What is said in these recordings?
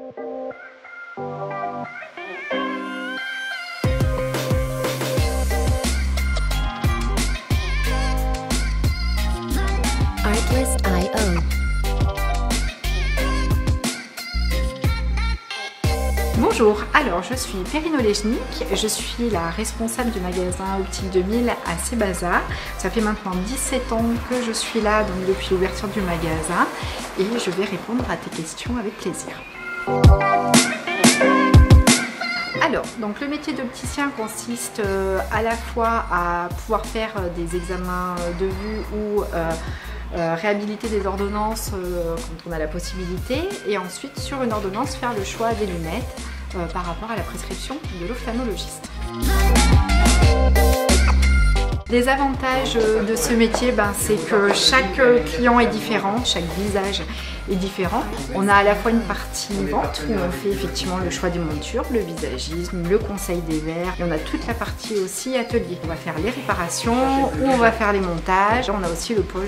Artlist.io. Bonjour, alors je suis Perrine Olejnik, je suis la responsable du magasin Optique 2000 à Sébaza. Ça fait maintenant 17 ans que je suis là, donc depuis l'ouverture du magasin, et je vais répondre à tes questions avec plaisir. Alors, donc le métier d'opticien consiste à la fois à pouvoir faire des examens de vue ou réhabiliter des ordonnances quand on a la possibilité, et ensuite sur une ordonnance faire le choix des lunettes par rapport à la prescription de l'ophtalmologiste. Les avantages de ce métier, c'est que chaque client est différent, chaque visage est différent. On a à la fois une partie vente où on fait effectivement le choix des montures, le visagisme, le conseil des verres, et on a toute la partie aussi atelier. On va faire les réparations ou on va faire les montages. On a aussi le pôle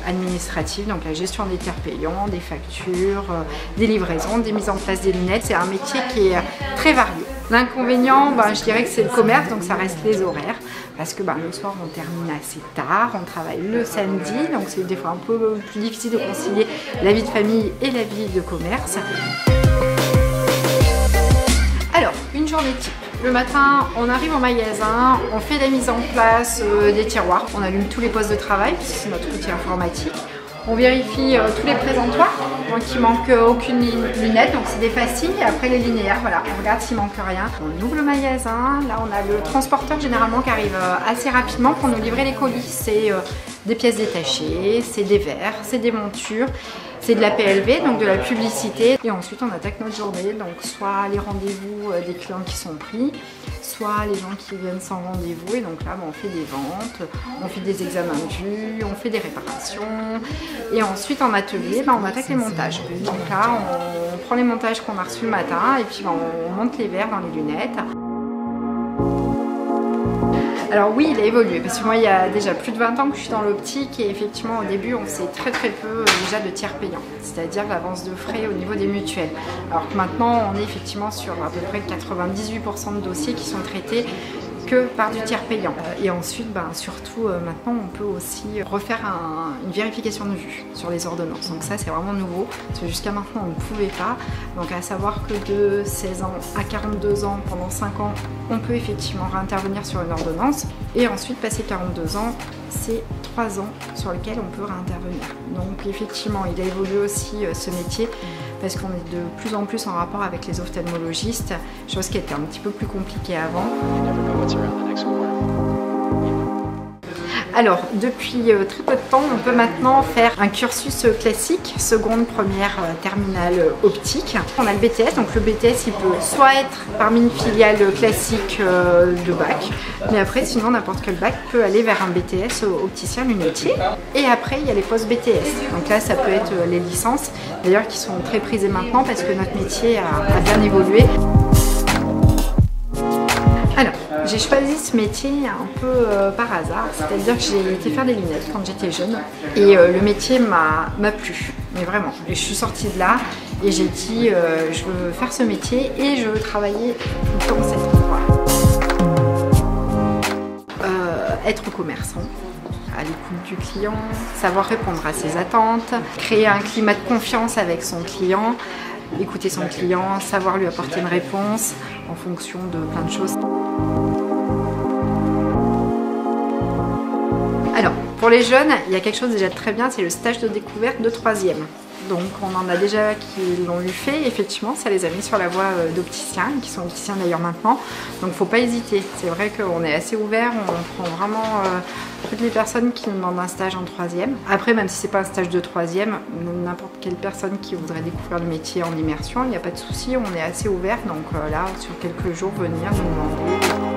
administratif, donc la gestion des tiers payants, des factures, des livraisons, des mises en place des lunettes. C'est un métier qui est très varié. L'inconvénient, je dirais que c'est le commerce, donc ça reste les horaires, parce que le soir on termine assez tard, on travaille le samedi, donc c'est des fois un peu plus difficile de concilier la vie de famille et la vie de commerce. Alors, une journée type. Le matin, on arrive au magasin, on fait la mise en place des tiroirs, on allume tous les postes de travail, puisque c'est notre outil informatique. On vérifie tous les présentoirs, donc il manque aucune lunette, donc c'est des facies, et après les linéaires, voilà, on regarde s'il manque rien. On ouvre le magasin, là on a le transporteur généralement qui arrive assez rapidement pour nous livrer les colis. C'est des pièces détachées, c'est des verres, c'est des montures, c'est de la PLV, donc de la publicité. Et ensuite on attaque notre journée, donc soit les rendez-vous des clients qui sont pris, soit les gens qui viennent sans rendez-vous, et donc là on fait des ventes, on fait des examens de vue, on fait des réparations, et ensuite en atelier on attaque les montages. Donc là on prend les montages qu'on a reçus le matin et puis on monte les verres dans les lunettes. Alors oui, il a évolué, parce que moi il y a déjà plus de 20 ans que je suis dans l'optique, et effectivement au début on faisait très peu déjà de tiers payants, c'est-à-dire l'avance de frais au niveau des mutuelles. Alors que maintenant on est effectivement sur à peu près 98% de dossiers qui sont traités que par du tiers payant. Et ensuite, surtout maintenant, on peut aussi refaire une vérification de vue sur les ordonnances. Donc ça, c'est vraiment nouveau, parce que jusqu'à maintenant, on ne pouvait pas. Donc à savoir que de 16 ans à 42 ans, pendant 5 ans, on peut effectivement réintervenir sur une ordonnance. Et ensuite, passé 42 ans, c'est 3 ans sur lesquels on peut réintervenir. Donc effectivement, il a évolué aussi ce métier, parce qu'on est de plus en plus en rapport avec les ophtalmologistes, chose qui était un petit peu plus compliquée avant. Alors, depuis très peu de temps, on peut maintenant faire un cursus classique, seconde, première, terminale optique. On a le BTS, donc le BTS il peut soit être parmi une filiale classique de bac, mais après sinon n'importe quel bac peut aller vers un BTS opticien lunetier. Et après il y a les postes BTS, donc là ça peut être les licences, d'ailleurs qui sont très prisées maintenant parce que notre métier a bien évolué. Alors, j'ai choisi ce métier un peu par hasard, c'est-à-dire que j'ai été faire des lunettes quand j'étais jeune, et le métier m'a plu, mais vraiment. Et je suis sortie de là et j'ai dit je veux faire ce métier et je veux travailler dans cet endroit. Être commerçant, à l'écoute du client, savoir répondre à ses attentes, créer un climat de confiance avec son client, écouter son client, savoir lui apporter une réponse en fonction de plein de choses. Alors, pour les jeunes, il y a quelque chose déjà de très bien, c'est le stage de découverte de 3e. Donc on en a déjà qui l'ont eu fait, effectivement ça les a mis sur la voie d'opticiens, qui sont opticiens d'ailleurs maintenant, donc faut pas hésiter. C'est vrai qu'on est assez ouvert, on prend vraiment toutes les personnes qui nous demandent un stage en 3e. Après, même si c'est pas un stage de 3e, n'importe quelle personne qui voudrait découvrir le métier en immersion, il n'y a pas de souci, on est assez ouvert, donc là sur quelques jours venir nous demander.